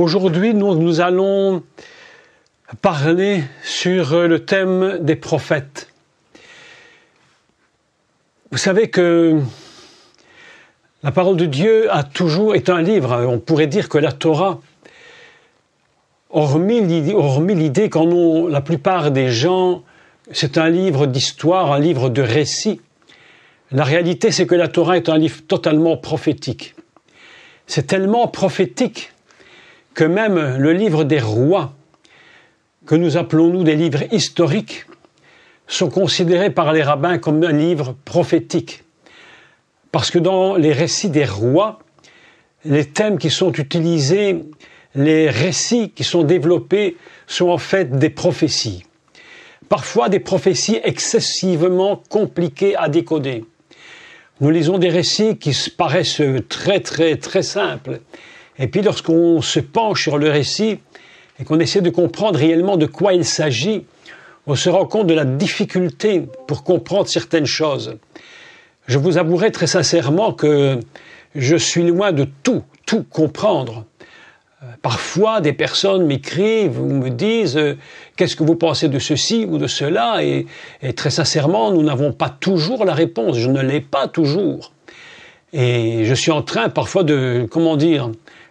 Aujourd'hui, nous allons parler sur le thème des prophètes. Vous savez que la parole de Dieu a toujours été un livre. On pourrait dire que la Torah, hormis l'idée qu'en ont la plupart des gens, c'est un livre d'histoire, un livre de récit. La réalité, c'est que la Torah est un livre totalement prophétique. C'est tellement prophétique que même le livre des rois, que nous appelons nous des livres historiques, sont considérés par les rabbins comme un livre prophétique. Parce que dans les récits des rois, les thèmes qui sont utilisés, les récits qui sont développés sont en fait des prophéties. Parfois des prophéties excessivement compliquées à décoder. Nous lisons des récits qui paraissent très simples. Et puis lorsqu'on se penche sur le récit et qu'on essaie de comprendre réellement de quoi il s'agit, on se rend compte de la difficulté pour comprendre certaines choses. Je vous avouerai très sincèrement que je suis loin de tout comprendre. Parfois, des personnes m'écrivent ou me disent « Qu'est-ce que vous pensez de ceci ou de cela ?» et très sincèrement, nous n'avons pas toujours la réponse. Je ne l'ai pas toujours. Et je suis en train parfois de,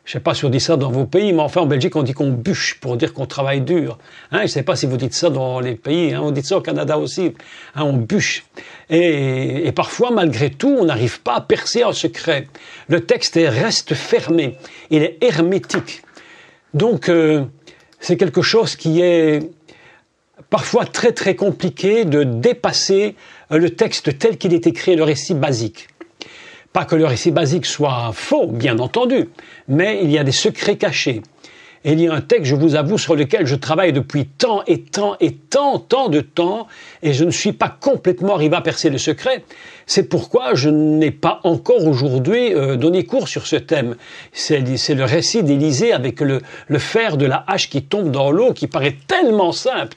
je ne sais pas si on dit ça dans vos pays, mais enfin en Belgique on dit qu'on bûche pour dire qu'on travaille dur. Je ne sais pas si vous dites ça dans les pays, on dit ça au Canada aussi, on bûche. Et parfois malgré tout on n'arrive pas à percer un secret. Le texte reste fermé, il est hermétique. Donc c'est quelque chose qui est parfois très compliqué de dépasser le texte tel qu'il est écrit, le récit basique. Pas que le récit basique soit faux, bien entendu, mais il y a des secrets cachés. Et il y a un texte, je vous avoue, sur lequel je travaille depuis tant de temps, et je ne suis pas complètement arrivé à percer le secret. C'est pourquoi je n'ai pas encore aujourd'hui donné cours sur ce thème. C'est le récit d'Élisée avec le fer de la hache qui tombe dans l'eau, qui paraît tellement simple.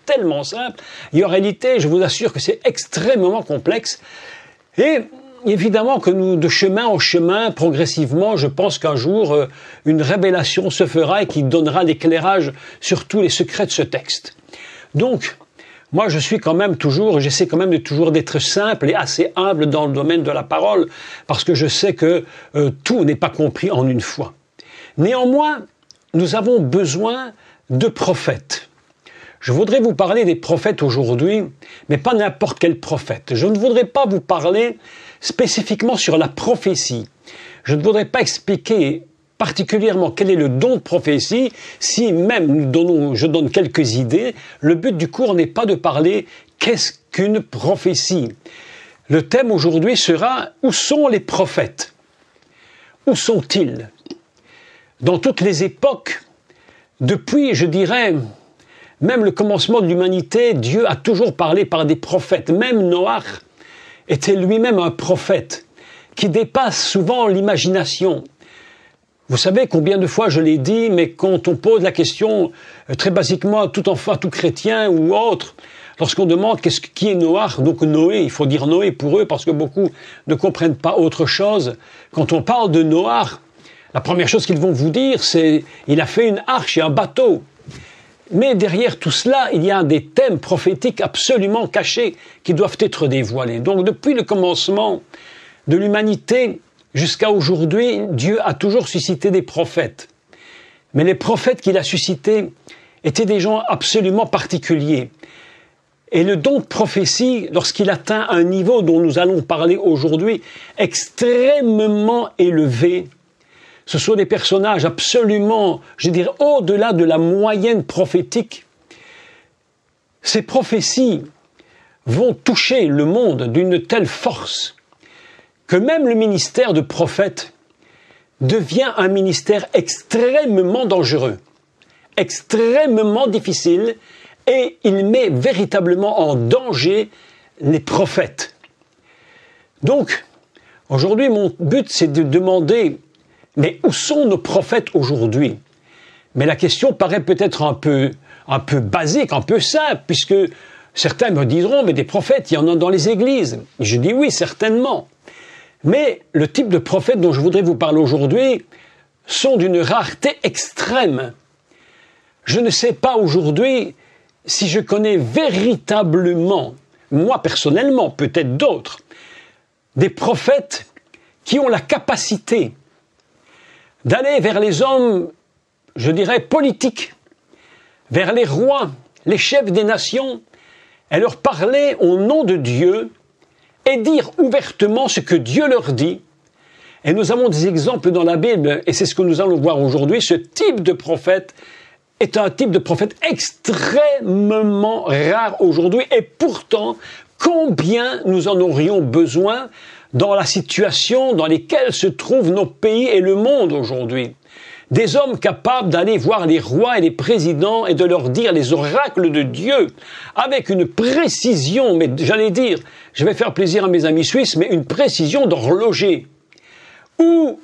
Et en réalité, je vous assure que c'est extrêmement complexe. Et évidemment que nous, de chemin en chemin, progressivement, je pense qu'un jour, une révélation se fera et qui donnera l'éclairage sur tous les secrets de ce texte. Donc, moi, je suis quand même toujours, j'essaie quand même de toujours d'être simple et assez humble dans le domaine de la parole, parce que je sais que tout n'est pas compris en une fois. Néanmoins, nous avons besoin de prophètes. Je voudrais vous parler des prophètes aujourd'hui, mais pas n'importe quel prophète. Je ne voudrais pas vous parler spécifiquement sur la prophétie. Je ne voudrais pas expliquer particulièrement quel est le don de prophétie, si même je donne quelques idées. Le but du cours n'est pas de parler qu'est-ce qu'une prophétie. Le thème aujourd'hui sera « Où sont les prophètes ?» Où sont-ils? Dans toutes les époques, depuis, je dirais, même le commencement de l'humanité, Dieu a toujours parlé par des prophètes. Même Noach était lui-même un prophète qui dépasse souvent l'imagination. Vous savez combien de fois je l'ai dit, mais quand on pose la question très basiquement à tout enfant, à tout chrétien ou autre, lorsqu'on demande qui est Noach, donc Noé, il faut dire Noé pour eux parce que beaucoup ne comprennent pas autre chose. Quand on parle de Noach, la première chose qu'ils vont vous dire, c'est il a fait une arche et un bateau. Mais derrière tout cela, il y a des thèmes prophétiques absolument cachés qui doivent être dévoilés. Donc depuis le commencement de l'humanité jusqu'à aujourd'hui, Dieu a toujours suscité des prophètes. Mais les prophètes qu'il a suscités étaient des gens absolument particuliers. Et le don de prophétie, lorsqu'il atteint un niveau dont nous allons parler aujourd'hui, extrêmement élevé, ce sont des personnages absolument, je dirais, au-delà de la moyenne prophétique. Ces prophéties vont toucher le monde d'une telle force que même le ministère de prophète devient un ministère extrêmement dangereux, extrêmement difficile, et il met véritablement en danger les prophètes. Donc, aujourd'hui, mon but, c'est de demander mais où sont nos prophètes aujourd'hui? Mais la question paraît peut-être un peu basique, un peu simple, puisque certains me diront, mais des prophètes, il y en a dans les églises. Et je dis oui, certainement. Mais le type de prophètes dont je voudrais vous parler aujourd'hui sont d'une rareté extrême. Je ne sais pas aujourd'hui si je connais véritablement, moi personnellement, peut-être d'autres, des prophètes qui ont la capacité d'aller vers les hommes, je dirais, politiques, vers les rois, les chefs des nations, et leur parler au nom de Dieu et dire ouvertement ce que Dieu leur dit. Et nous avons des exemples dans la Bible, et c'est ce que nous allons voir aujourd'hui. Ce type de prophète est un type de prophète extrêmement rare aujourd'hui, et pourtant, combien nous en aurions besoin dans la situation dans laquelle se trouvent nos pays et le monde aujourd'hui. Des hommes capables d'aller voir les rois et les présidents et de leur dire les oracles de Dieu avec une précision, mais j'allais dire, je vais faire plaisir à mes amis suisses, mais une précision d'horloger, où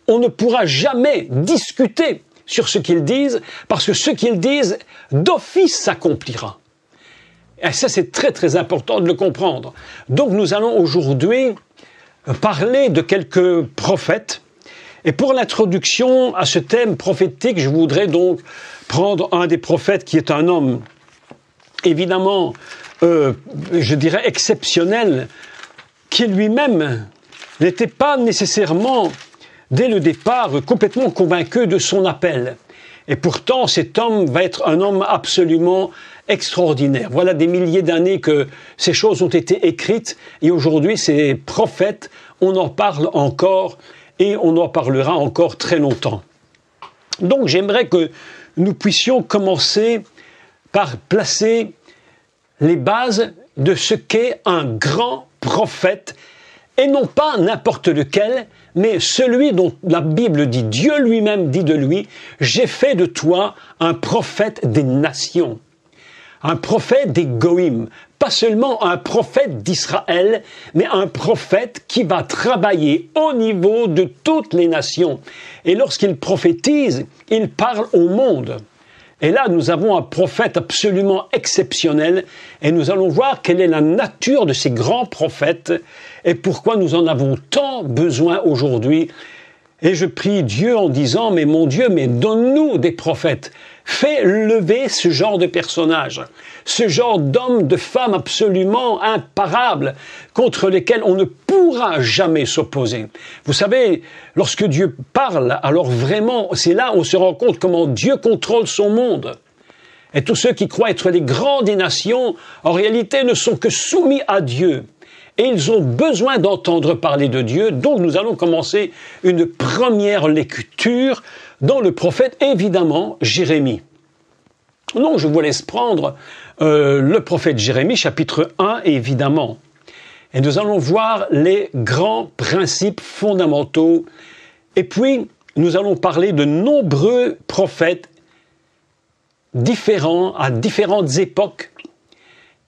on ne pourra jamais discuter sur ce qu'ils disent, parce que ce qu'ils disent, d'office s'accomplira. Et ça, c'est très très important de le comprendre. Donc nous allons aujourd'hui parler de quelques prophètes. Et pour l'introduction à ce thème prophétique, je voudrais donc prendre un des prophètes qui est un homme, évidemment, je dirais exceptionnel, qui lui-même n'était pas nécessairement, dès le départ, complètement convaincu de son appel. Et pourtant, cet homme va être un homme absolument extraordinaire. Voilà des milliers d'années que ces choses ont été écrites, et aujourd'hui, ces prophètes, on en parle encore, et on en parlera encore très longtemps. Donc j'aimerais que nous puissions commencer par placer les bases de ce qu'est un grand prophète, et non pas n'importe lequel, mais celui dont la Bible dit, Dieu lui-même dit de lui, « J'ai fait de toi un prophète des nations ». Un prophète des Goïm, pas seulement un prophète d'Israël, mais un prophète qui va travailler au niveau de toutes les nations. Et lorsqu'il prophétise, il parle au monde. Et là, nous avons un prophète absolument exceptionnel, et nous allons voir quelle est la nature de ces grands prophètes, et pourquoi nous en avons tant besoin aujourd'hui. Et je prie Dieu en disant, mais mon Dieu, mais donne-nous des prophètes. Fais lever ce genre de personnages, ce genre d'hommes, de femmes absolument imparables, contre lesquels on ne pourra jamais s'opposer. Vous savez, lorsque Dieu parle, alors vraiment, c'est là où on se rend compte comment Dieu contrôle son monde. Et tous ceux qui croient être les grands des nations, en réalité, ne sont que soumis à Dieu. Et ils ont besoin d'entendre parler de Dieu. Donc nous allons commencer une première lecture dans le prophète, évidemment, Jérémie. Donc je vous laisse prendre le prophète Jérémie, chapitre 1, évidemment. Et nous allons voir les grands principes fondamentaux. Et puis, nous allons parler de nombreux prophètes différents, à différentes époques,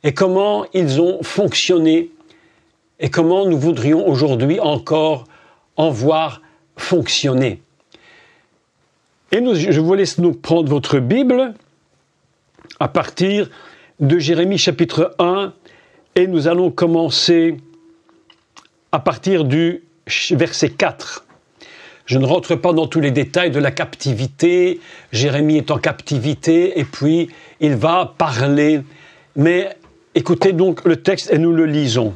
et comment ils ont fonctionné, et comment nous voudrions aujourd'hui encore en voir fonctionner. Et je vous laisse nous prendre votre Bible à partir de Jérémie chapitre 1, et nous allons commencer à partir du verset 4. Je ne rentre pas dans tous les détails de la captivité. Jérémie est en captivité, et puis il va parler. Mais écoutez donc le texte et nous le lisons.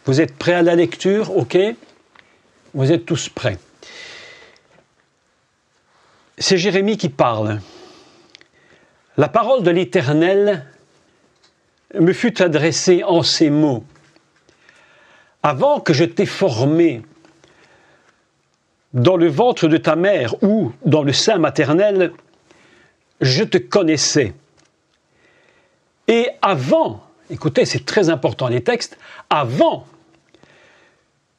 Vous êtes prêts à la lecture, ok? Vous êtes tous prêts. C'est Jérémie qui parle. La parole de l'Éternel me fut adressée en ces mots. Avant que je t'ai formé dans le ventre de ta mère ou dans le sein maternel, je te connaissais. Et avant, écoutez, c'est très important les textes, avant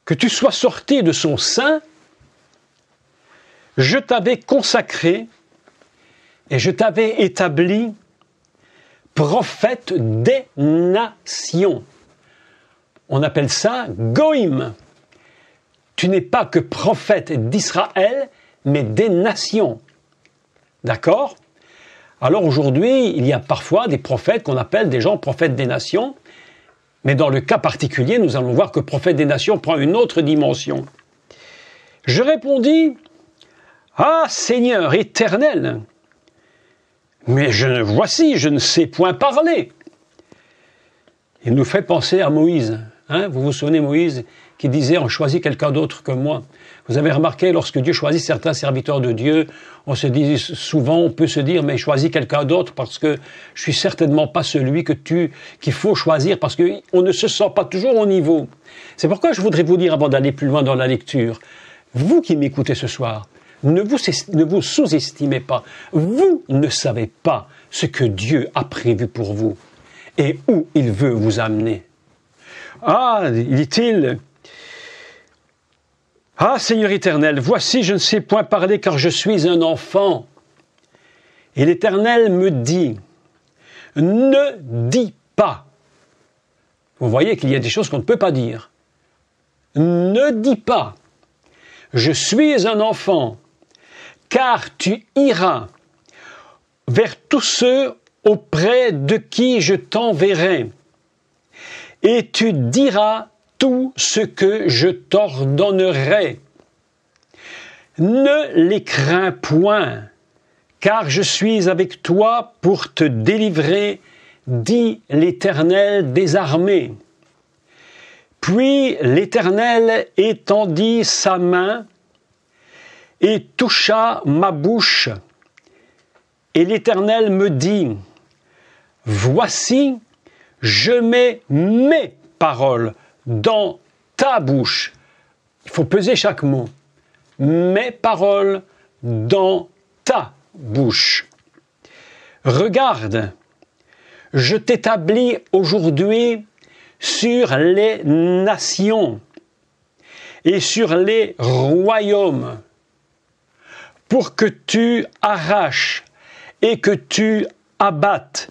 que tu sois sorti de son sein, je t'avais consacré et je t'avais établi prophète des nations. On appelle ça Goïm. Tu n'es pas que prophète d'Israël, mais des nations. D'accord? Alors aujourd'hui, il y a parfois des prophètes qu'on appelle des gens prophètes des nations, mais dans le cas particulier, nous allons voir que prophète des nations prend une autre dimension. Je répondis, « Ah, Seigneur éternel, Mais voici, je ne sais point parler. Il nous fait penser à Moïse. Hein, vous vous souvenez Moïse qui disait « On choisit quelqu'un d'autre que moi ». Vous avez remarqué, lorsque Dieu choisit certains serviteurs de Dieu, on se dit souvent, on peut se dire « Mais choisis quelqu'un d'autre parce que je suis certainement pas celui qu'il faut choisir parce qu'on ne se sent pas toujours au niveau ». C'est pourquoi je voudrais vous dire, avant d'aller plus loin dans la lecture, vous qui m'écoutez ce soir, ne vous sous-estimez pas. Vous ne savez pas ce que Dieu a prévu pour vous et où il veut vous amener. Ah, dit-il, ah, Seigneur éternel, voici, je ne sais point parler car je suis un enfant. Et l'Éternel me dit, ne dis pas. Vous voyez qu'il y a des choses qu'on ne peut pas dire. Ne dis pas, je suis un enfant, car tu iras vers tous ceux auprès de qui je t'enverrai, et tu diras tout ce que je t'ordonnerai. Ne les crains point, car je suis avec toi pour te délivrer, dit l'Éternel des armées. Puis l'Éternel étendit sa main et toucha ma bouche. Et l'Éternel me dit, voici, je mets mes paroles dans ta bouche. Il faut peser chaque mot. Mes paroles dans ta bouche. Regarde, je t'établis aujourd'hui sur les nations et sur les royaumes, pour que tu arraches et que tu abattes,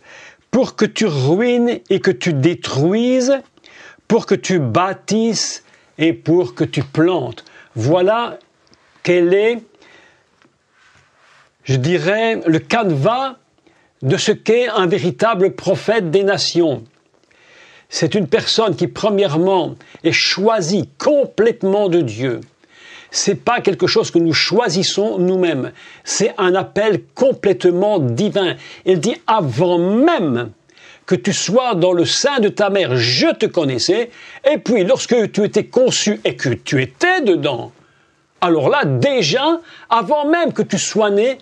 pour que tu ruines et que tu détruises, pour que tu bâtisses et pour que tu plantes. Voilà quel est, je dirais, le canevas de ce qu'est un véritable prophète des nations. C'est une personne qui, premièrement, est choisie complètement de Dieu. C'est pas quelque chose que nous choisissons nous-mêmes. C'est un appel complètement divin. Il dit, avant même que tu sois dans le sein de ta mère, je te connaissais. Et puis, lorsque tu étais conçu et que tu étais dedans, alors là, déjà, avant même que tu sois né,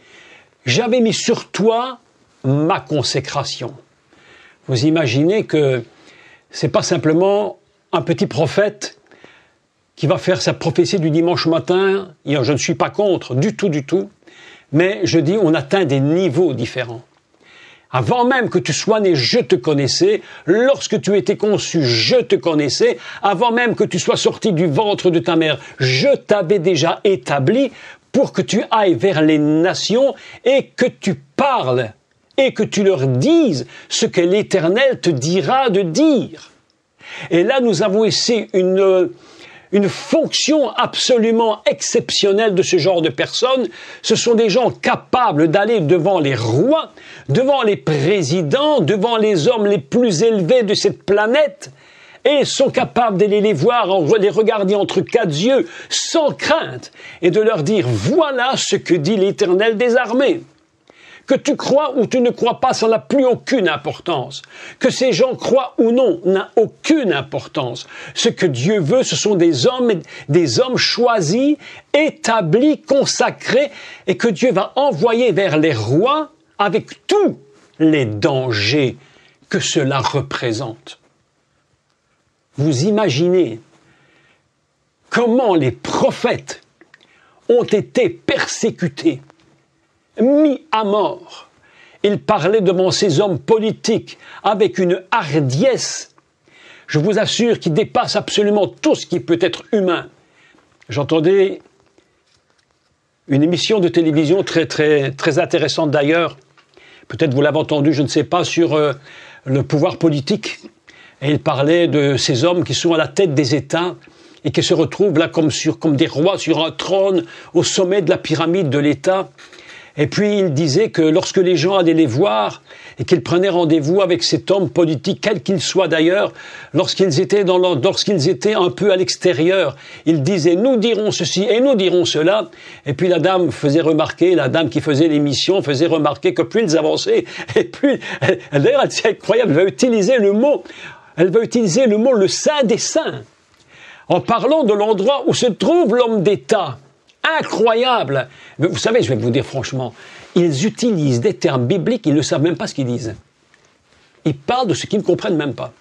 j'avais mis sur toi ma consécration. Vous imaginez que c'est pas simplement un petit prophète qui va faire sa prophétie du dimanche matin. Je ne suis pas contre, du tout. Mais je dis, on atteint des niveaux différents. Avant même que tu sois né, je te connaissais. Lorsque tu étais conçu, je te connaissais. Avant même que tu sois sorti du ventre de ta mère, je t'avais déjà établi pour que tu ailles vers les nations et que tu parles et que tu leur dises ce que l'Éternel te dira de dire. Et là, nous avons ici une fonction absolument exceptionnelle de ce genre de personnes. Ce sont des gens capables d'aller devant les rois, devant les présidents, devant les hommes les plus élevés de cette planète, et sont capables d'aller les voir, les regarder entre quatre yeux, sans crainte, et de leur dire « Voilà ce que dit l'Éternel des armées ». Que tu crois ou tu ne crois pas, ça n'a plus aucune importance. Que ces gens croient ou non n'a aucune importance. Ce que Dieu veut, ce sont des hommes choisis, établis, consacrés, et que Dieu va envoyer vers les rois avec tous les dangers que cela représente. Vous imaginez comment les prophètes ont été persécutés, mis à mort. Il parlait devant ces hommes politiques avec une hardiesse, je vous assure, qui dépasse absolument tout ce qui peut être humain. J'entendais une émission de télévision très intéressante d'ailleurs, peut-être vous l'avez entendu, je ne sais pas, sur le pouvoir politique. Et il parlait de ces hommes qui sont à la tête des États et qui se retrouvent là comme des rois sur un trône au sommet de la pyramide de l'État. Et puis il disait que lorsque les gens allaient les voir et qu'ils prenaient rendez-vous avec cet homme politique, quel qu'il soit d'ailleurs, lorsqu'ils étaient un peu à l'extérieur, ils disaient « nous dirons ceci et nous dirons cela ». Et puis la dame qui faisait l'émission faisait remarquer que plus ils avançaient, et plus, d'ailleurs c'est incroyable, elle va utiliser le mot le saint des saints, en parlant de l'endroit où se trouve l'homme d'État. Incroyable! Mais vous savez, je vais vous dire franchement, ils utilisent des termes bibliques, ils ne savent même pas ce qu'ils disent. Ils parlent de ce qu'ils ne comprennent même pas.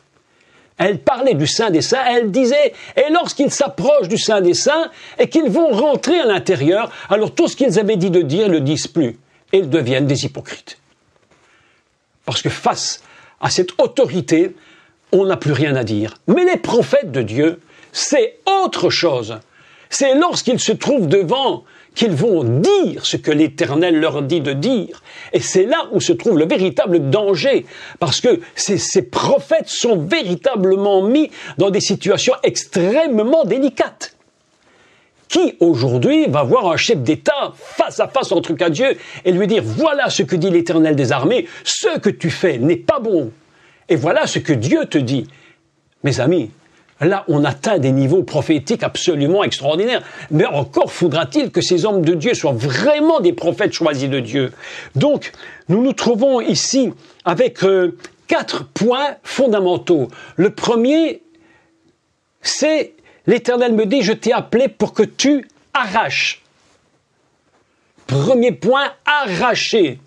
Elle parlait du Saint des Saints, elle disait, et lorsqu'ils s'approchent du Saint des Saints, et qu'ils vont rentrer à l'intérieur, alors tout ce qu'ils avaient dit de dire, ils ne le disent plus. Et ils deviennent des hypocrites. Parce que face à cette autorité, on n'a plus rien à dire. Mais les prophètes de Dieu, c'est autre chose. C'est lorsqu'ils se trouvent devant qu'ils vont dire ce que l'Éternel leur dit de dire. Et c'est là où se trouve le véritable danger. Parce que ces prophètes sont véritablement mis dans des situations extrêmement délicates. Qui aujourd'hui va voir un chef d'État face à face en truc à Dieu et lui dire « Voilà ce que dit l'Éternel des armées, ce que tu fais n'est pas bon. Et voilà ce que Dieu te dit. » Mes amis, là, on atteint des niveaux prophétiques absolument extraordinaires. Mais encore faudra-t-il que ces hommes de Dieu soient vraiment des prophètes choisis de Dieu. Donc, nous nous trouvons ici avec 4 points fondamentaux. Le premier, c'est l'Éternel me dit, je t'ai appelé pour que tu arraches. Premier point, arracher.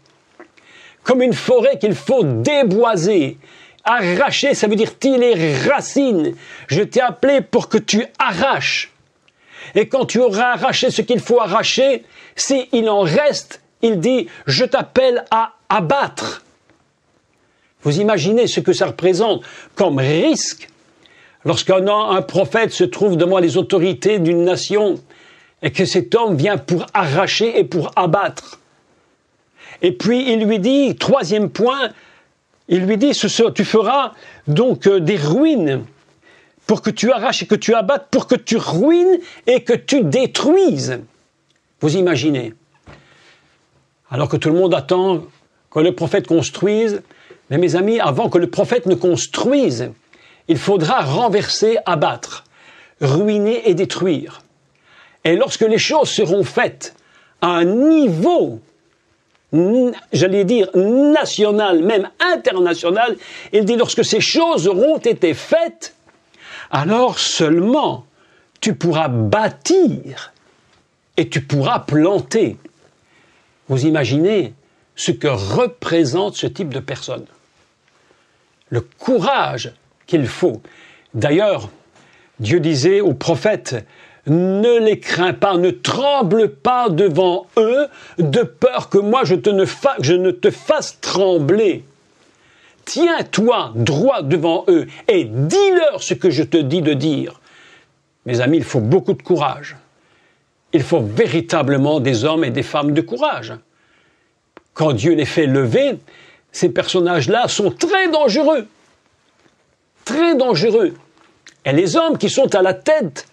Comme une forêt qu'il faut déboiser. Arracher, ça veut dire tirer les racines. Je t'ai appelé pour que tu arraches. Et quand tu auras arraché ce qu'il faut arracher, s'il en reste, il dit, je t'appelle à abattre. Vous imaginez ce que ça représente comme risque lorsqu'un prophète se trouve devant les autorités d'une nation et que cet homme vient pour arracher et pour abattre. Et puis il lui dit, troisième point, il lui dit, tu feras donc des ruines pour que tu arraches et que tu abattes, pour que tu ruines et que tu détruises. Vous imaginez? Alors que tout le monde attend que le prophète construise, mais mes amis, avant que le prophète ne construise, il faudra renverser, abattre, ruiner et détruire. Et lorsque les choses seront faites à un niveau, j'allais dire national, même international, il dit lorsque ces choses auront été faites, alors seulement tu pourras bâtir et tu pourras planter. Vous imaginez ce que représente ce type de personne. Le courage qu'il faut. D'ailleurs, Dieu disait aux prophètes, ne les crains pas, ne tremble pas devant eux, de peur que moi je ne te fasse trembler. Tiens-toi droit devant eux et dis-leur ce que je te dis de dire. Mes amis, il faut beaucoup de courage. Il faut véritablement des hommes et des femmes de courage. Quand Dieu les fait lever, ces personnages-là sont très dangereux. Très dangereux. Et les hommes qui sont à la tête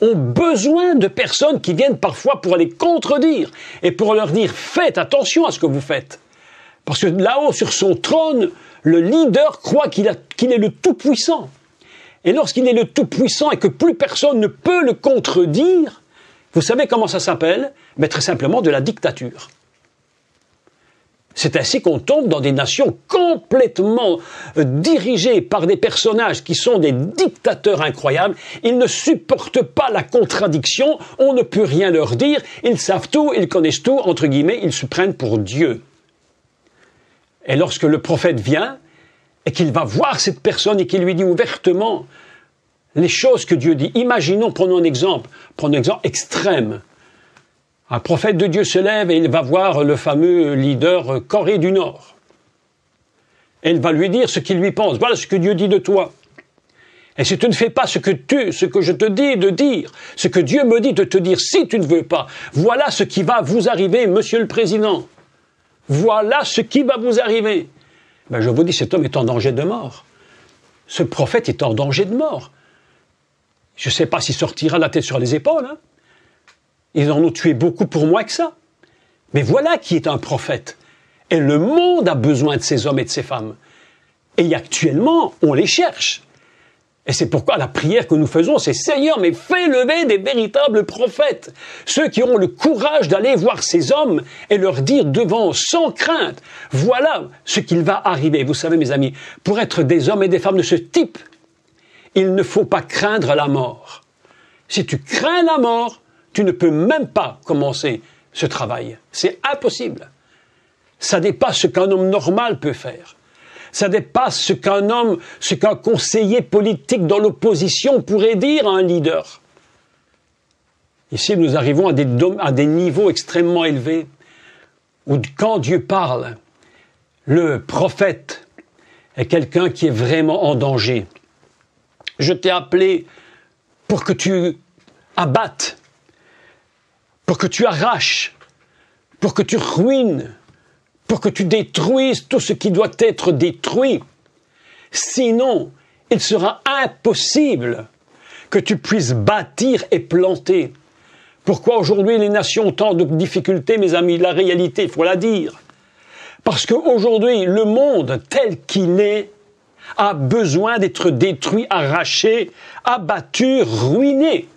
ont besoin de personnes qui viennent parfois pour les contredire et pour leur dire « Faites attention à ce que vous faites ». Parce que là-haut, sur son trône, le leader croit qu'il est le tout-puissant. Et lorsqu'il est le tout-puissant et que plus personne ne peut le contredire, vous savez comment ça s'appelle? Mais très simplement de la dictature. C'est ainsi qu'on tombe dans des nations complètement dirigées par des personnages qui sont des dictateurs incroyables. Ils ne supportent pas la contradiction, on ne peut rien leur dire, ils savent tout, ils connaissent tout, entre guillemets, ils se prennent pour Dieu. Et lorsque le prophète vient et qu'il va voir cette personne et qu'il lui dit ouvertement les choses que Dieu dit, imaginons, prenons un exemple extrême. Un prophète de Dieu se lève et il va voir le fameux leader Corée du Nord. Et il va lui dire ce qu'il lui pense. Voilà ce que Dieu dit de toi. Et si tu ne fais pas ce que je te dis de dire, ce que Dieu me dit de te dire, si tu ne veux pas, voilà ce qui va vous arriver, monsieur le président. Voilà ce qui va vous arriver. Ben, je vous dis, cet homme est en danger de mort. Ce prophète est en danger de mort. Je ne sais pas s'il sortira la tête sur les épaules, hein. Ils en ont tué beaucoup pour moins que ça. Mais voilà qui est un prophète. Et le monde a besoin de ces hommes et de ces femmes. Et actuellement, on les cherche. Et c'est pourquoi la prière que nous faisons, c'est « Seigneur, mais fais lever des véritables prophètes ». Ceux qui auront le courage d'aller voir ces hommes et leur dire devant, sans crainte, voilà ce qu'il va arriver. Vous savez, mes amis, pour être des hommes et des femmes de ce type, il ne faut pas craindre la mort. Si tu crains la mort, tu ne peux même pas commencer ce travail. C'est impossible. Ça dépasse ce qu'un homme normal peut faire. Ça dépasse ce qu'un conseiller politique dans l'opposition pourrait dire à un leader. Ici, nous arrivons à des niveaux extrêmement élevés où quand Dieu parle, le prophète est quelqu'un qui est vraiment en danger. Je t'ai appelé pour que tu abattes, pour que tu arraches, pour que tu ruines, pour que tu détruises tout ce qui doit être détruit. Sinon, il sera impossible que tu puisses bâtir et planter. Pourquoi aujourd'hui les nations ont tant de difficultés, mes amis? La réalité, il faut la dire. Parce qu'aujourd'hui, le monde tel qu'il est a besoin d'être détruit, arraché, abattu, ruiné.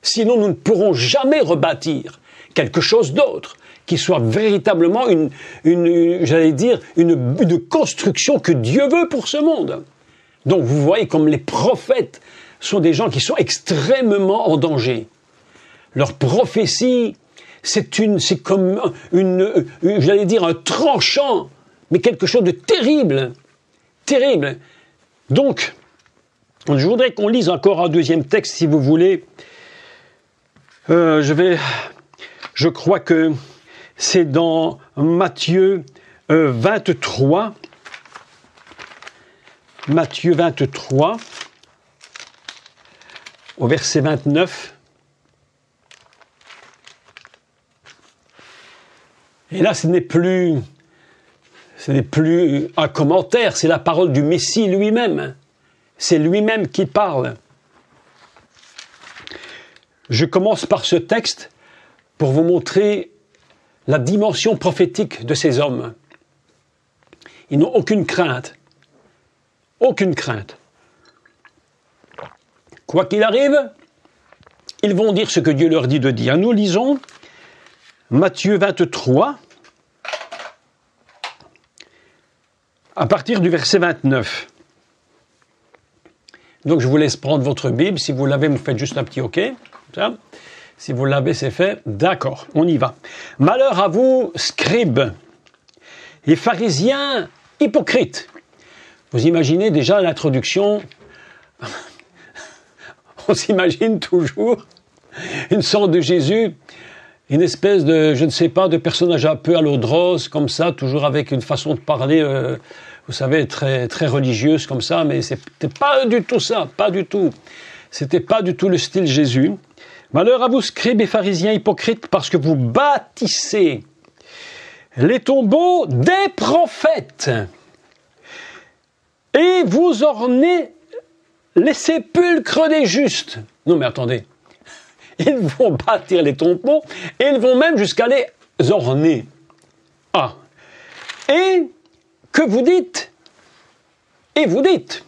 Sinon, nous ne pourrons jamais rebâtir quelque chose d'autre qui soit véritablement une construction que Dieu veut pour ce monde. Donc vous voyez comme les prophètes sont des gens qui sont extrêmement en danger. Leur prophétie, c'est comme un tranchant, mais quelque chose de terrible. Terrible. Donc, je voudrais qu'on lise encore un deuxième texte, si vous voulez. Je crois que c'est dans Matthieu 23. Matthieu 23, au verset 29. Et là, ce n'est plus un commentaire, c'est la parole du Messie lui-même. C'est lui-même qui parle. Je commence par ce texte pour vous montrer la dimension prophétique de ces hommes. Ils n'ont aucune crainte. Aucune crainte. Quoi qu'il arrive, ils vont dire ce que Dieu leur dit de dire. Nous lisons Matthieu 23, à partir du verset 29. Donc je vous laisse prendre votre Bible. Si vous l'avez, vous faites juste un petit OK. Ça. Si vous l'avez, c'est fait. D'accord, on y va. Malheur à vous, scribes et pharisiens hypocrites. Vous imaginez déjà l'introduction. On s'imagine toujours une sorte de Jésus, une espèce de, je ne sais pas, de personnage un peu à l'eau de rose, comme ça, toujours avec une façon de parler, vous savez, très, très religieuse comme ça, mais c'était pas du tout ça, pas du tout. C'était pas du tout le style Jésus. Malheur à vous, scribes et pharisiens hypocrites, parce que vous bâtissez les tombeaux des prophètes et vous ornez les sépulcres des justes. Non mais attendez, ils vont bâtir les tombeaux et ils vont même jusqu'à les orner. Ah, et que vous dites? Et vous dites,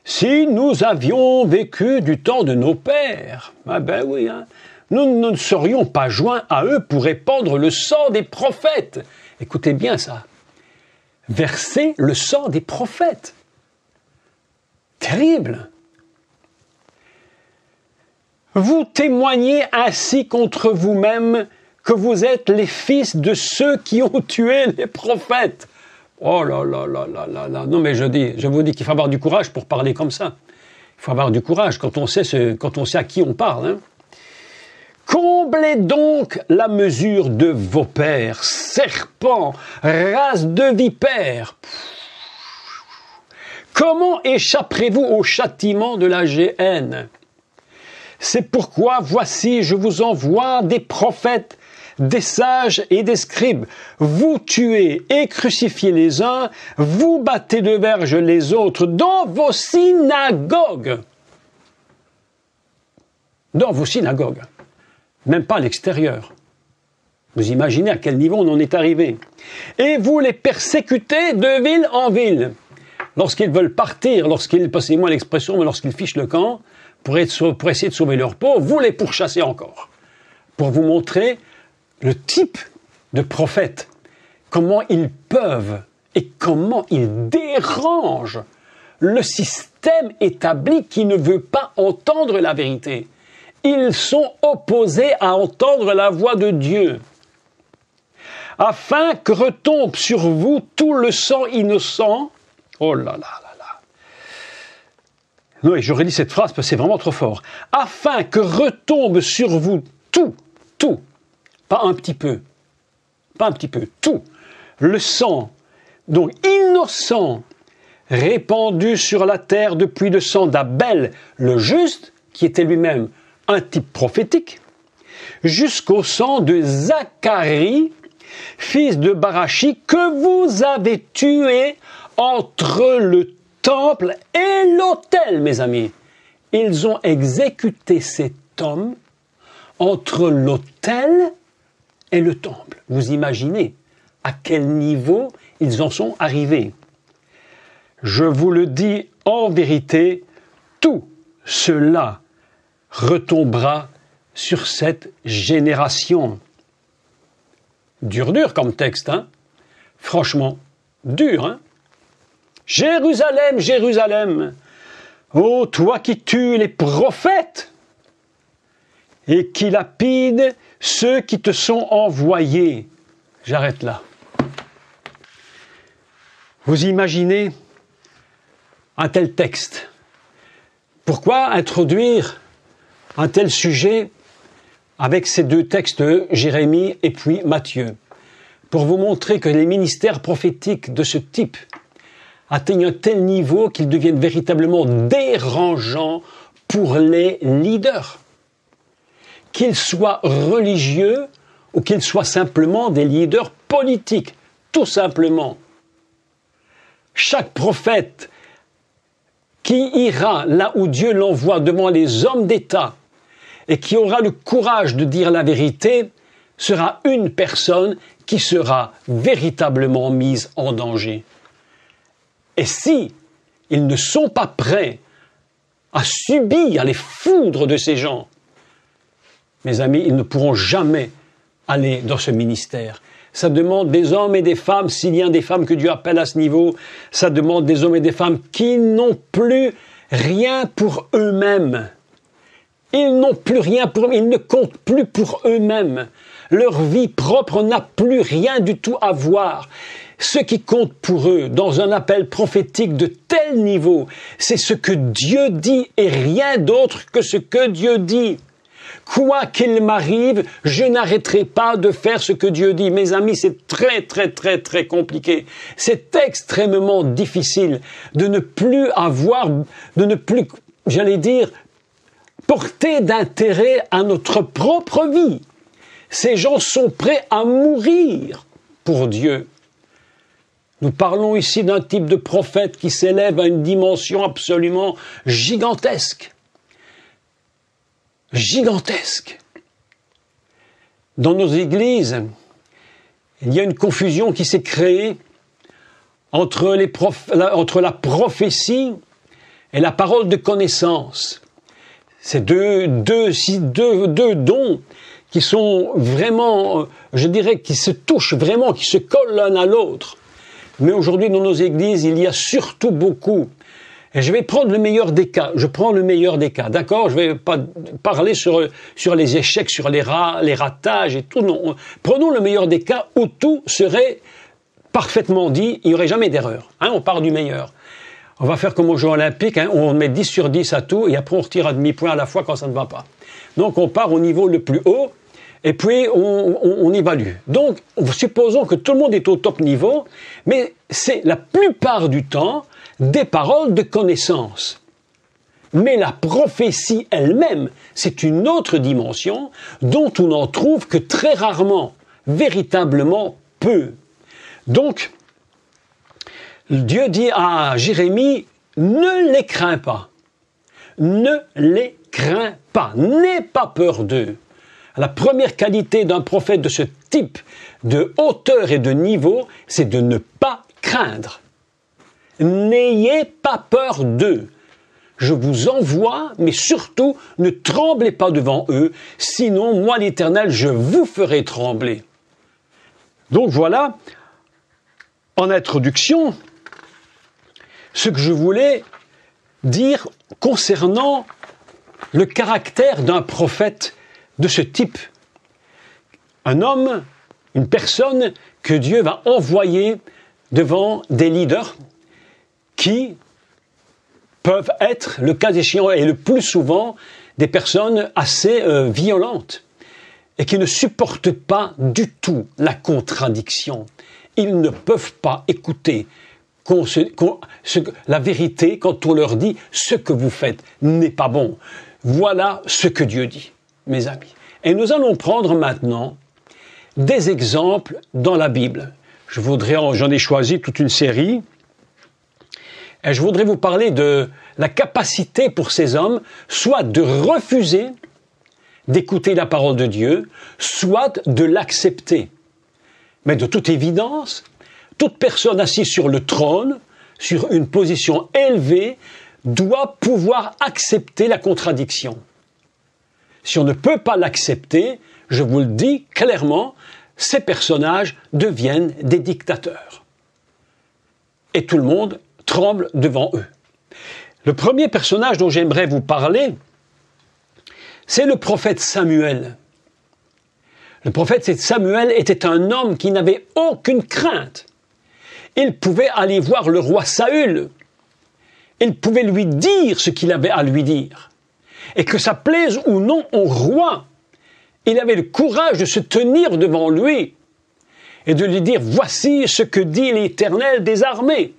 si nous avions vécu du temps de nos pères, ah ben oui, hein, nous ne serions pas joints à eux pour répandre le sang des prophètes. Écoutez bien ça. Verser le sang des prophètes. Terrible. Vous témoignez ainsi contre vous-même que vous êtes les fils de ceux qui ont tué les prophètes. Oh là là là là là là. Non mais je vous dis qu'il faut avoir du courage pour parler comme ça. Il faut avoir du courage quand on sait à qui on parle. Hein. Comblez donc la mesure de vos pères, serpents, race de vipères. Comment échapperez-vous au châtiment de la géhenne? C'est pourquoi, voici, je vous envoie des prophètes, des sages et des scribes. Vous tuez et crucifiez les uns, vous battez de verge les autres dans vos synagogues. Dans vos synagogues. Même pas à l'extérieur. Vous imaginez à quel niveau on en est arrivé. Et vous les persécutez de ville en ville. Lorsqu'ils veulent partir, passez-moi l'expression, mais lorsqu'ils fichent le camp, pour essayer de sauver leur peau, vous les pourchassez encore. Pour vous montrer le type de prophète, comment ils peuvent et comment ils dérangent le système établi qui ne veut pas entendre la vérité. Ils sont opposés à entendre la voix de Dieu. Afin que retombe sur vous tout le sang innocent. Oh là là là là. Non, et je relis cette phrase parce que c'est vraiment trop fort. Afin que retombe sur vous tout, pas un petit peu, tout, le sang, donc innocent, répandu sur la terre depuis le sang d'Abel, le juste, qui était lui-même un type prophétique, jusqu'au sang de Zacharie, fils de Barachi, que vous avez tué entre le temple et l'autel, mes amis. Ils ont exécuté cet homme entre l'autel et le temple. Vous imaginez à quel niveau ils en sont arrivés. Je vous le dis en vérité, tout cela retombera sur cette génération. Dur comme texte, hein? Franchement, dur, hein? Jérusalem, Jérusalem, ô toi qui tues les prophètes et qui lapides ceux qui te sont envoyés. J'arrête là. Vous imaginez un tel texte? Pourquoi introduire un tel sujet avec ces deux textes, Jérémie et puis Matthieu? Pour vous montrer que les ministères prophétiques de ce type atteignent un tel niveau qu'ils deviennent véritablement dérangeants pour les leaders. Qu'ils soient religieux ou qu'ils soient simplement des leaders politiques, tout simplement. Chaque prophète qui ira là où Dieu l'envoie devant les hommes d'État et qui aura le courage de dire la vérité sera une personne qui sera véritablement mise en danger. Et si ils ne sont pas prêts à subir les foudres de ces gens, mes amis, ils ne pourront jamais aller dans ce ministère. Ça demande des hommes et des femmes, s'il y a des femmes que Dieu appelle à ce niveau, ça demande des hommes et des femmes qui n'ont plus rien pour eux-mêmes. Ils n'ont plus rien pour eux-mêmes, ils ne comptent plus pour eux-mêmes. Leur vie propre n'a plus rien du tout à voir. Ce qui compte pour eux, dans un appel prophétique de tel niveau, c'est ce que Dieu dit et rien d'autre que ce que Dieu dit. Quoi qu'il m'arrive, je n'arrêterai pas de faire ce que Dieu dit. Mes amis, c'est très, très, très, très compliqué. C'est extrêmement difficile de ne plus avoir, j'allais dire, porter d'intérêt à notre propre vie. Ces gens sont prêts à mourir pour Dieu. Nous parlons ici d'un type de prophète qui s'élève à une dimension absolument gigantesque. Gigantesque. Dans nos églises, il y a une confusion qui s'est créée entre la prophétie et la parole de connaissance. C'est deux dons qui sont vraiment, je dirais, qui se touchent vraiment, qui se collent l'un à l'autre. Mais aujourd'hui, dans nos églises, il y a surtout beaucoup. Et je vais prendre le meilleur des cas. Je prends le meilleur des cas, d'accord? Je vais pas parler sur les échecs, sur les ratages et tout. Non. Prenons le meilleur des cas où tout serait parfaitement dit. Il n'y aurait jamais d'erreur. Hein, on part du meilleur. On va faire comme aux Jeux Olympiques. Hein, on met 10 sur 10 à tout et après on retire à demi-point à la fois quand ça ne va pas. Donc on part au niveau le plus haut. Et puis, on évalue. Donc, supposons que tout le monde est au top niveau, mais c'est la plupart du temps des paroles de connaissance. Mais la prophétie elle-même, c'est une autre dimension dont on n'en trouve que très rarement, véritablement peu. Donc, Dieu dit à Jérémie, ne les crains pas. Ne les crains pas. N'aie pas peur d'eux. La première qualité d'un prophète de ce type de hauteur et de niveau, c'est de ne pas craindre. N'ayez pas peur d'eux. Je vous envoie, mais surtout, ne tremblez pas devant eux, sinon, moi l'Éternel, je vous ferai trembler. Donc voilà, en introduction, ce que je voulais dire concernant le caractère d'un prophète de ce type. Un homme, une personne que Dieu va envoyer devant des leaders qui peuvent être, le cas échéant, et le plus souvent, des personnes assez violentes et qui ne supportent pas du tout la contradiction. Ils ne peuvent pas écouter la vérité quand on leur dit « ce que vous faites n'est pas bon ». Voilà ce que Dieu dit, mes amis. Et nous allons prendre maintenant des exemples dans la Bible. J'en ai choisi toute une série. Et je voudrais vous parler de la capacité pour ces hommes, soit de refuser d'écouter la parole de Dieu, soit de l'accepter. Mais de toute évidence, toute personne assise sur le trône, sur une position élevée, doit pouvoir accepter la contradiction. Si on ne peut pas l'accepter, je vous le dis clairement, ces personnages deviennent des dictateurs. Et tout le monde tremble devant eux. Le premier personnage dont j'aimerais vous parler, c'est le prophète Samuel. Le prophète Samuel était un homme qui n'avait aucune crainte. Il pouvait aller voir le roi Saül. Il pouvait lui dire ce qu'il avait à lui dire. Et que ça plaise ou non au roi, il avait le courage de se tenir devant lui et de lui dire « Voici ce que dit l'Éternel des armées.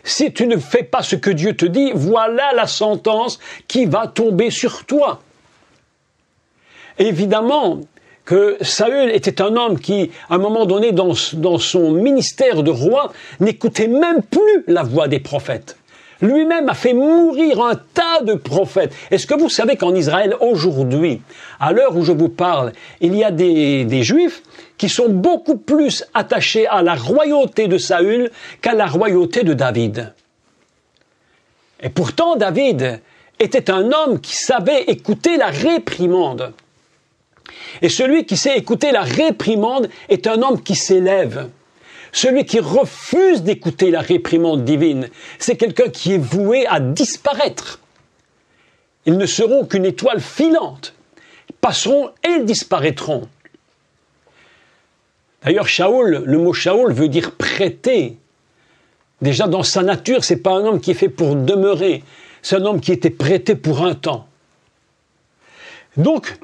Si tu ne fais pas ce que Dieu te dit, voilà la sentence qui va tomber sur toi. » Évidemment que Saül était un homme qui, à un moment donné, dans son ministère de roi, n'écoutait même plus la voix des prophètes. Lui-même a fait mourir un tas de prophètes. Est-ce que vous savez qu'en Israël, aujourd'hui, à l'heure où je vous parle, il y a des Juifs qui sont beaucoup plus attachés à la royauté de Saül qu'à la royauté de David. Et pourtant, David était un homme qui savait écouter la réprimande. Et celui qui sait écouter la réprimande est un homme qui s'élève. Celui qui refuse d'écouter la réprimande divine, c'est quelqu'un qui est voué à disparaître. Ils ne seront qu'une étoile filante. Ils passeront et ils disparaîtront. D'ailleurs, Shaoul, le mot Shaoul veut dire prêter. Déjà, dans sa nature, c'est pas un homme qui est fait pour demeurer. C'est un homme qui était prêté pour un temps. Donc,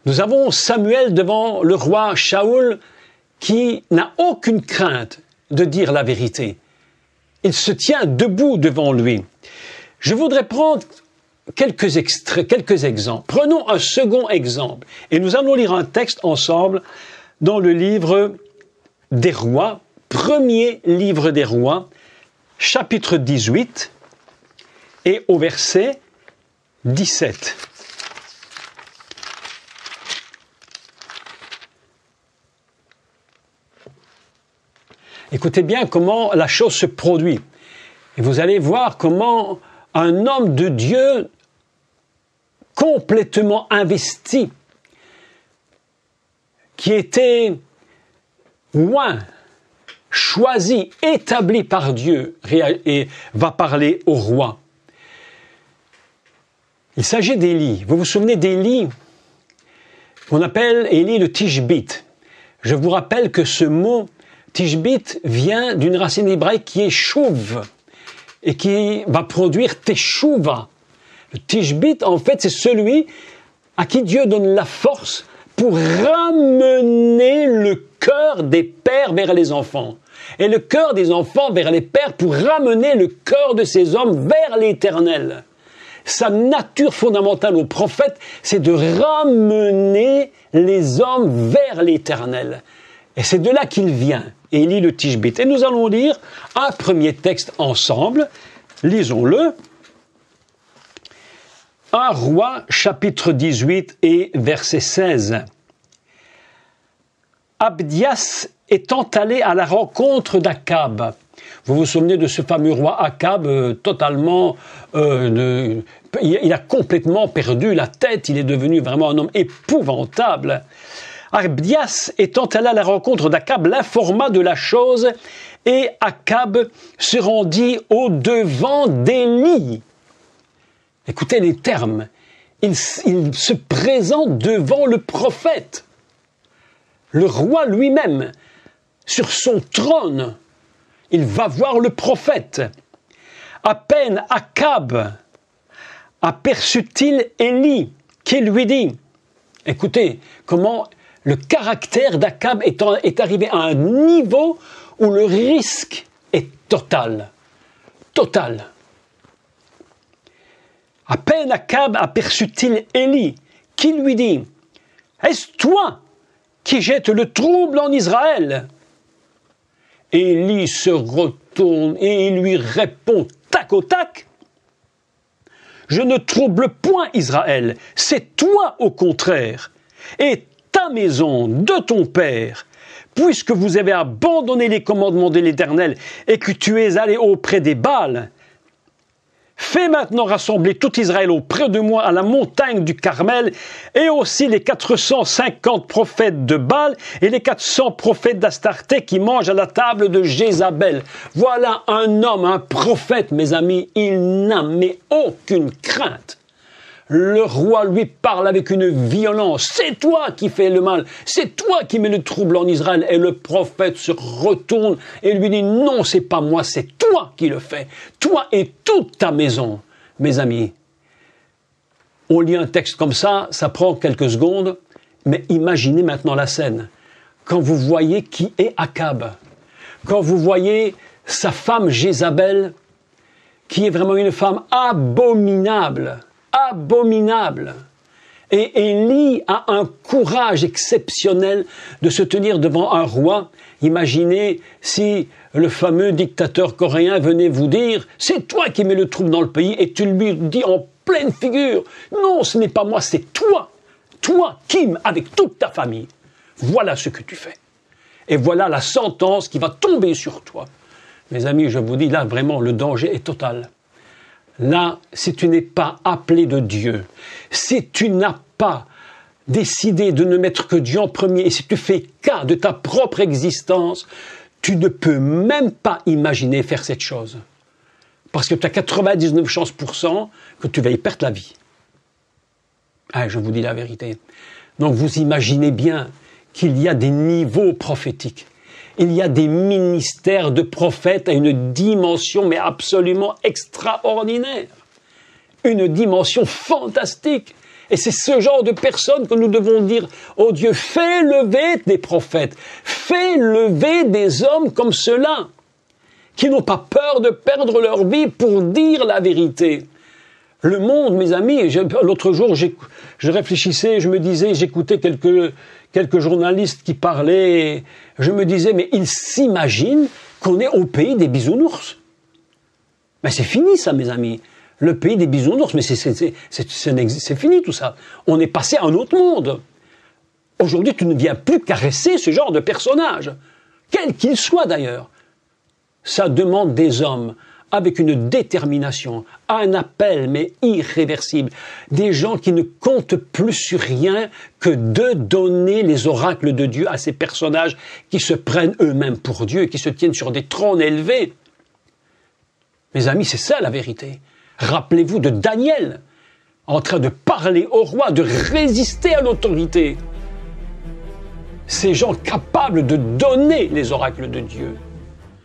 nous avons Samuel devant le roi Shaoul qui n'a aucune crainte de dire la vérité. Il se tient debout devant lui. Je voudrais prendre quelques exemples. Prenons un second exemple et nous allons lire un texte ensemble dans le livre des Rois, premier livre des Rois, chapitre 18 et au verset 17. Écoutez bien comment la chose se produit. Et vous allez voir comment un homme de Dieu complètement investi, qui était loin, choisi, établi par Dieu, et va parler au roi. Il s'agit d'Élie. Vous vous souvenez d'Élie? On appelle Élie le Tishbite. Je vous rappelle que ce mot Tishbite vient d'une racine hébraïque qui est chouv et qui va produire teshuva. Le Tishbite, en fait, c'est celui à qui Dieu donne la force pour ramener le cœur des pères vers les enfants. Et le cœur des enfants vers les pères pour ramener le cœur de ces hommes vers l'Éternel. Sa nature fondamentale au prophète, c'est de ramener les hommes vers l'Éternel. Et c'est de là qu'il vient, Élie le Tishbite. Et nous allons lire un premier texte ensemble. Lisons-le. 1 Roi, chapitre 18 et verset 16. Abdias étant allé à la rencontre d'Akab. Vous vous souvenez de ce fameux roi Akab, totalement... il a complètement perdu la tête, il est devenu vraiment un homme épouvantable. Abdias étant allé à la rencontre d'Akab, l'informa de la chose, et Akab se rendit au-devant d'Élie. Écoutez les termes. Il se présente devant le prophète. Le roi lui-même, sur son trône, il va voir le prophète. À peine Akab aperçut-il Élie, qui lui dit, écoutez, comment le caractère d'Akab est arrivé à un niveau où le risque est total. Total. À peine Akab aperçut-il Élie, qui lui dit, est-ce toi qui jette le trouble en Israël? Élie se retourne et il lui répond tac au tac, je ne trouble point Israël, c'est toi au contraire, et ta maison de ton père, puisque vous avez abandonné les commandements de l'Éternel et que tu es allé auprès des Baals. Fais maintenant rassembler tout Israël auprès de moi à la montagne du Carmel, et aussi les 450 prophètes de Baal et les 400 prophètes d'Astarté qui mangent à la table de Jézabel. Voilà un homme, un prophète, mes amis, il n'a mais aucune crainte. Le roi lui parle avec une violence. C'est toi qui fais le mal. C'est toi qui mets le trouble en Israël. Et le prophète se retourne et lui dit, non, c'est pas moi, c'est toi qui le fais. Toi et toute ta maison. Mes amis, on lit un texte comme ça prend quelques secondes, mais imaginez maintenant la scène. Quand vous voyez qui est Akab, quand vous voyez sa femme Jézabel, qui est vraiment une femme abominable, abominable. Et Élie a un courage exceptionnel de se tenir devant un roi. Imaginez si le fameux dictateur coréen venait vous dire « C'est toi qui mets le trouble dans le pays » et tu lui dis en pleine figure « Non, ce n'est pas moi, c'est toi. Toi, Kim, avec toute ta famille. Voilà ce que tu fais. Et voilà la sentence qui va tomber sur toi. » Mes amis, je vous dis, là, vraiment, le danger est total. Là, si tu n'es pas appelé de Dieu, si tu n'as pas décidé de ne mettre que Dieu en premier, et si tu fais cas de ta propre existence, tu ne peux même pas imaginer faire cette chose. Parce que tu as 99 chances que tu vas y perdre la vie. Ah, je vous dis la vérité. Donc vous imaginez bien qu'il y a des niveaux prophétiques. Il y a des ministères de prophètes à une dimension mais absolument extraordinaire. Une dimension fantastique. Et c'est ce genre de personnes que nous devons dire « Oh Dieu, fais lever des prophètes, fais lever des hommes comme ceux-là, qui n'ont pas peur de perdre leur vie pour dire la vérité. » Le monde, mes amis, l'autre jour, je réfléchissais, je me disais, j'écoutais quelques journalistes qui parlaient, et je me disais, mais ils s'imaginent qu'on est au pays des bisounours. Mais c'est fini ça, mes amis. Le pays des bisounours, mais c'est fini tout ça. On est passé à un autre monde. Aujourd'hui, tu ne viens plus caresser ce genre de personnage, quel qu'il soit d'ailleurs. Ça demande des hommes avec une détermination, un appel mais irréversible. Des gens qui ne comptent plus sur rien que de donner les oracles de Dieu à ces personnages qui se prennent eux-mêmes pour Dieu et qui se tiennent sur des trônes élevés. Mes amis, c'est ça la vérité. Rappelez-vous de Daniel, en train de parler au roi, de résister à l'autorité. Ces gens capables de donner les oracles de Dieu.